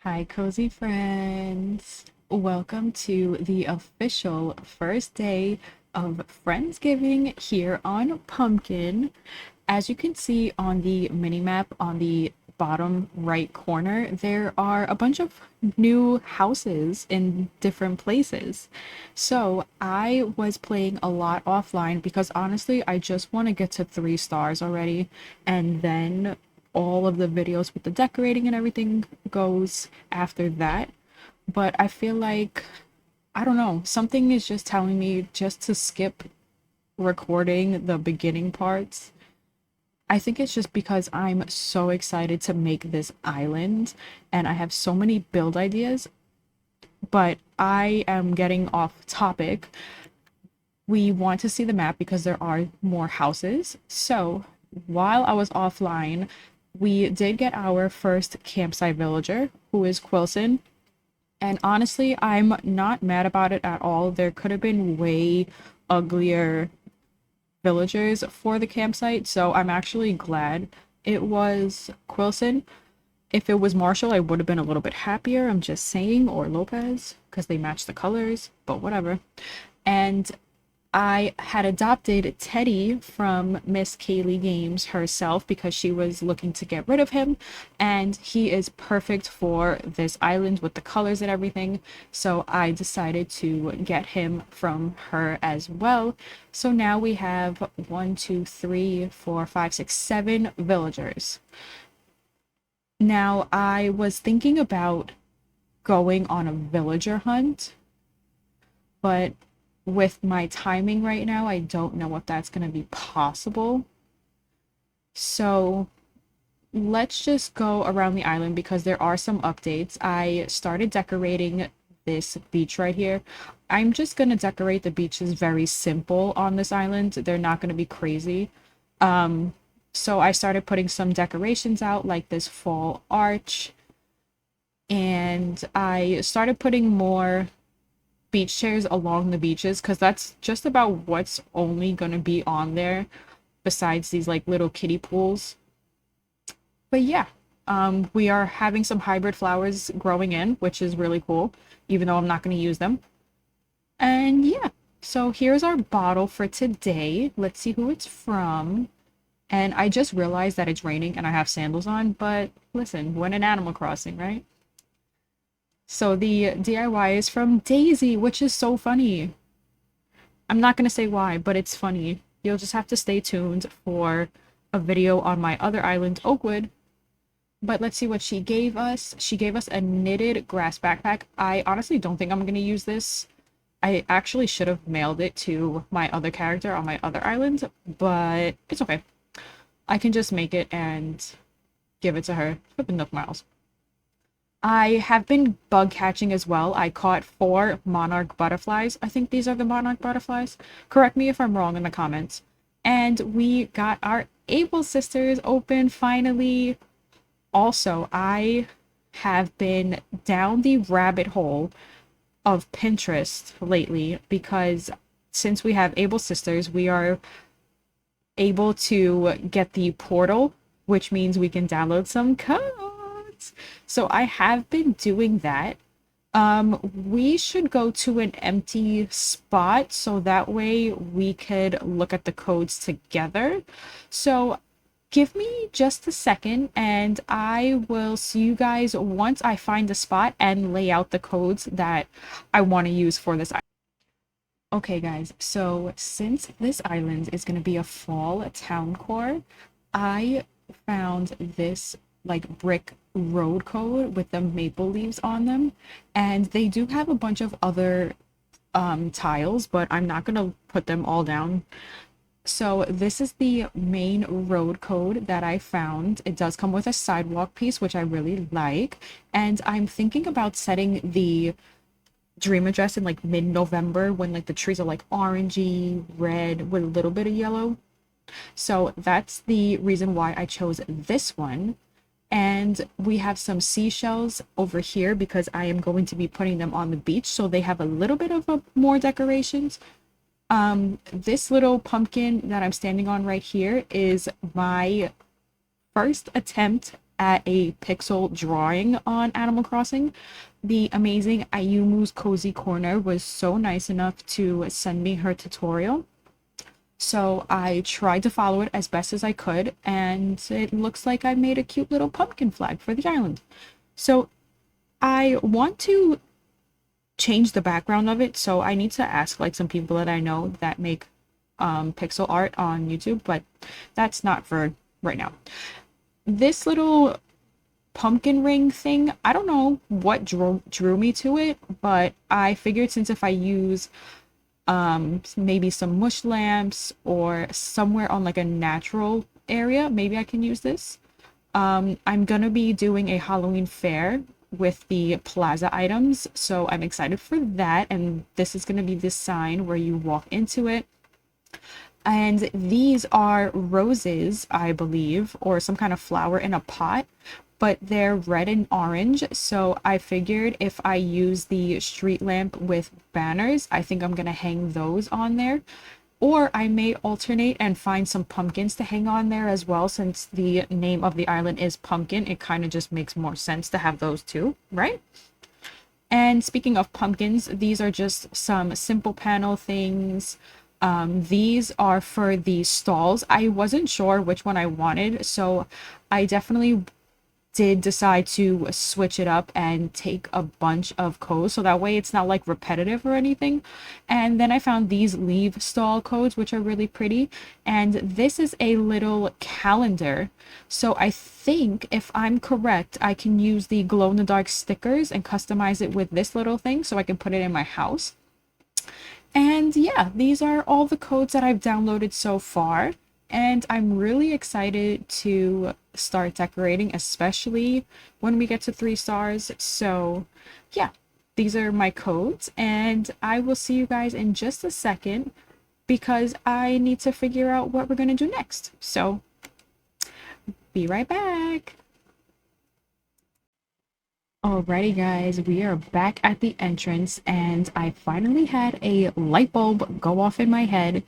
Hi, cozy friends. Welcome to the official first day of Friendsgiving here on Pumpkin. As you can see on the mini map on the bottom right corner, there are a bunch of new houses in different places. So I was playing a lot offline because honestly, I just want to get to 3 stars already, and then all of the videos with the decorating and everything goes after that. But I feel like, I don't know, something is just telling me just to skip recording the beginning parts. I think it's just because I'm so excited to make this island and I have so many build ideas, but I am getting off topic. We want to see the map because there are more houses. So while I was offline, we did get our first campsite villager, who is Quilson. And honestly, I'm not mad about it at all. There could have been way uglier villagers for the campsite, so I'm actually glad it was Quilson. If it was Marshall, I would have been a little bit happier, I'm just saying, or Lopez, because they match the colors, but whatever. And I had adopted Teddy from Miss Kaylee Games herself because she was looking to get rid of him, and he is perfect for this island with the colors and everything. So I decided to get him from her as well. So now we have 7 villagers. Now I was thinking about going on a villager hunt, but with my timing right now, I don't know if that's going to be possible. So let's just go around the island because there are some updates. I started decorating this beach right here. I'm just going to decorate the beaches very simple on this island. They're not going to be crazy. So I started putting some decorations out like this fall arch, and I started putting more beach chairs along the beaches because that's just about what's only going to be on there besides these like little kiddie pools. But yeah, we are having some hybrid flowers growing in, which is really cool, even though I'm not going to use them. And yeah, so here's our bottle for today. Let's see who it's from. And I just realized that it's raining and I have sandals on, but listen, when in Animal Crossing, right? So the DIY is from Daisy, which is so funny. I'm not going to say why, but it's funny. You'll just have to stay tuned for a video on my other island, Oakwood. But let's see what she gave us. She gave us a knitted grass backpack. I honestly don't think I'm going to use this. I actually should have mailed it to my other character on my other island, but it's okay. I can just make it and give it to her for the Nook Miles. I have been bug catching as well. I caught 4 monarch butterflies. I think these are the monarch butterflies. Correct me if I'm wrong in the comments. And we got our Able Sisters open finally. Also, I have been down the rabbit hole of Pinterest lately because since we have Able Sisters, we are able to get the portal, which means we can download some codes. So I have been doing that. We should go to an empty spot so that way we could look at the codes together. So give me just a second and I will see you guys once I find the spot and lay out the codes that I want to use for this. Okay, guys, so since this island is going to be a fall town core, I found this like brick road code with the maple leaves on them, and they do have a bunch of other tiles, but I'm not going to put them all down. So this is the main road code that I found. It does come with a sidewalk piece, which I really like, and I'm thinking about setting the dream address in like mid-November when like the trees are like orangey red with a little bit of yellow. So that's the reason why I chose this one. And we have some seashells over here because I am going to be putting them on the beach so they have a little bit of more decorations. This little pumpkin that I'm standing on right here is my first attempt at a pixel drawing on Animal Crossing. The amazing Ayumu's Cozy Corner was so nice enough to send me her tutorial. So I tried to follow it as best as I could, and it looks like I made a cute little pumpkin flag for the island. So I want to change the background of it, so I need to ask like some people that I know that make pixel art on YouTube, but that's not for right now. This little pumpkin ring thing, I don't know what drew me to it, but I figured since if I use maybe some mush lamps or somewhere on like a natural area, maybe I can use this. I'm gonna be doing a Halloween fair with the plaza items, so I'm excited for that. And this is gonna be this sign where you walk into it. And these are roses, I believe, or some kind of flower in a pot, but they're red and orange. So I figured if I use the street lamp with banners, I think I'm gonna hang those on there. Or I may alternate and find some pumpkins to hang on there as well, since the name of the island is Pumpkin. It kind of just makes more sense to have those too, right? And speaking of pumpkins, these are just some simple panel things. These are for the stalls. I wasn't sure which one I wanted, so I definitely did decide to switch it up and take a bunch of codes so that way it's not like repetitive or anything. And then I found these leave stall codes, which are really pretty. And this is a little calendar. So I think if I'm correct, I can use the glow in the dark stickers and customize it with this little thing so I can put it in my house. And yeah, these are all the codes that I've downloaded so far. And I'm really excited to start decorating, especially when we get to 3 stars. So yeah, these are my codes, and I will see you guys in just a second because I need to figure out what we're going to do next. So be right back. Alrighty guys, we are back at the entrance, and I finally had a light bulb go off in my head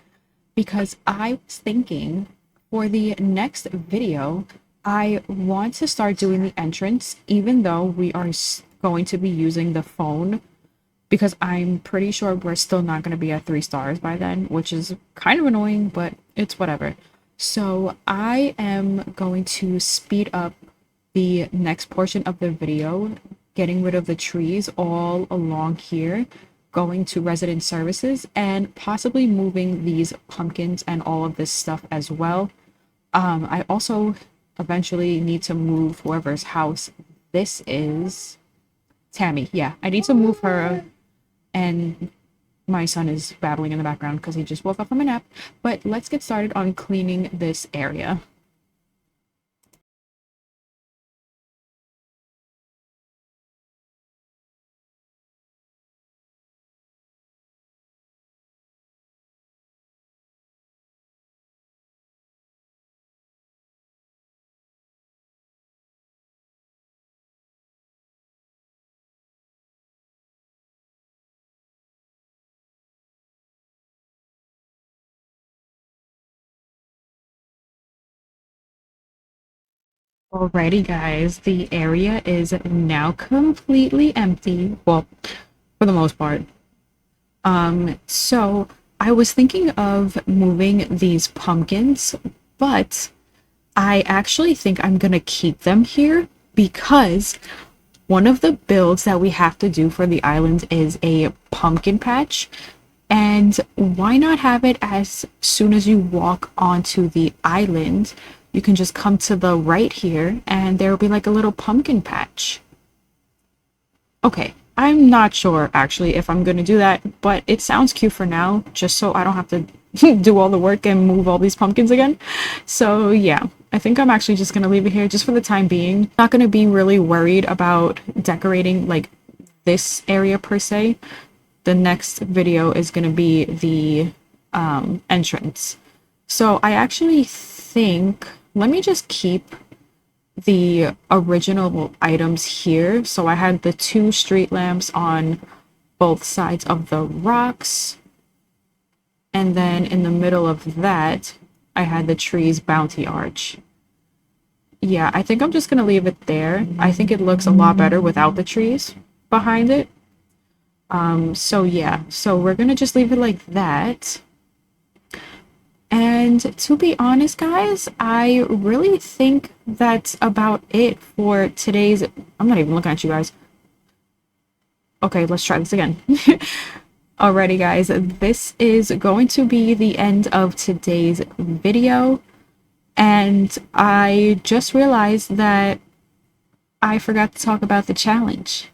because I was thinking for the next video, I want to start doing the entrance even though we are going to be using the phone, because I'm pretty sure we're still not going to be at 3 stars by then, which is kind of annoying, but it's whatever. So I am going to speed up the next portion of the video, getting rid of the trees all along here, going to resident services, and possibly moving these pumpkins and all of this stuff as well. I also eventually need to move whoever's house this is. Tammy, yeah, I need to move her, and my son is babbling in the background because he just woke up from a nap. But let's get started on cleaning this area. Alrighty, guys, the area is now completely empty. Well, for the most part. So I was thinking of moving these pumpkins, but I actually think I'm gonna keep them here because one of the builds that we have to do for the island is a pumpkin patch. And why not have it as soon as you walk onto the island? You can just come to the right here and there will be like a little pumpkin patch. Okay, I'm not sure actually if I'm gonna do that, but it sounds cute for now, just so I don't have to do all the work and move all these pumpkins again. So yeah, I think I'm actually just gonna leave it here just for the time being. Not gonna be really worried about decorating like this area per se. The next video is gonna be the entrance. So I actually think, let me just keep the original items here. So I had the 2 street lamps on both sides of the rocks. And then in the middle of that, I had the tree's bounty arch. Yeah, I think I'm just gonna leave it there. I think it looks a lot better without the trees behind it. So yeah, so we're gonna just leave it like that. And to be honest, guys, I really think that's about it for today's. I'm not even looking at you guys. Okay, let's try this again. Alrighty, guys, this is going to be the end of today's video. And I just realized that I forgot to talk about the challenge.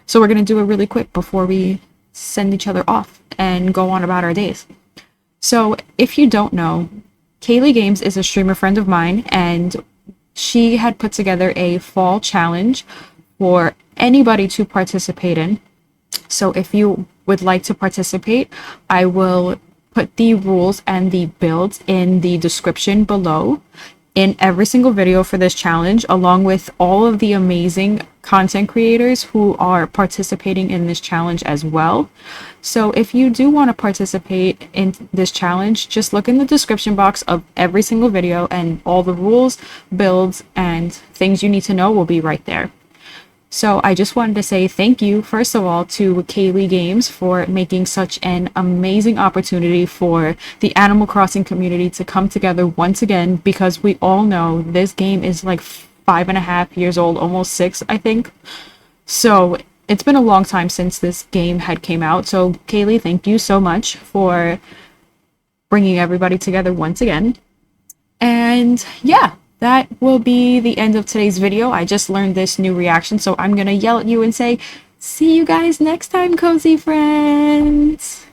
So we're going to do it really quick before we send each other off and go on about our days. So if you don't know, Kaylee Games is a streamer friend of mine, and she had put together a fall challenge for anybody to participate in. So if you would like to participate, I will put the rules and the builds in the description below in every single video for this challenge, along with all of the amazing content creators who are participating in this challenge as well. So if you do want to participate in this challenge, just look in the description box of every single video, and all the rules, builds, and things you need to know will be right there. So I just wanted to say thank you, first of all, to Kaylee Games for making such an amazing opportunity for the Animal Crossing community to come together once again, because we all know this game is like 5.5 years old, almost 6, I think. So it's been a long time since this game had came out. So Kaylee, thank you so much for bringing everybody together once again. And yeah, that will be the end of today's video. I just learned this new reaction, so I'm gonna yell at you and say, see you guys next time, cozy friends!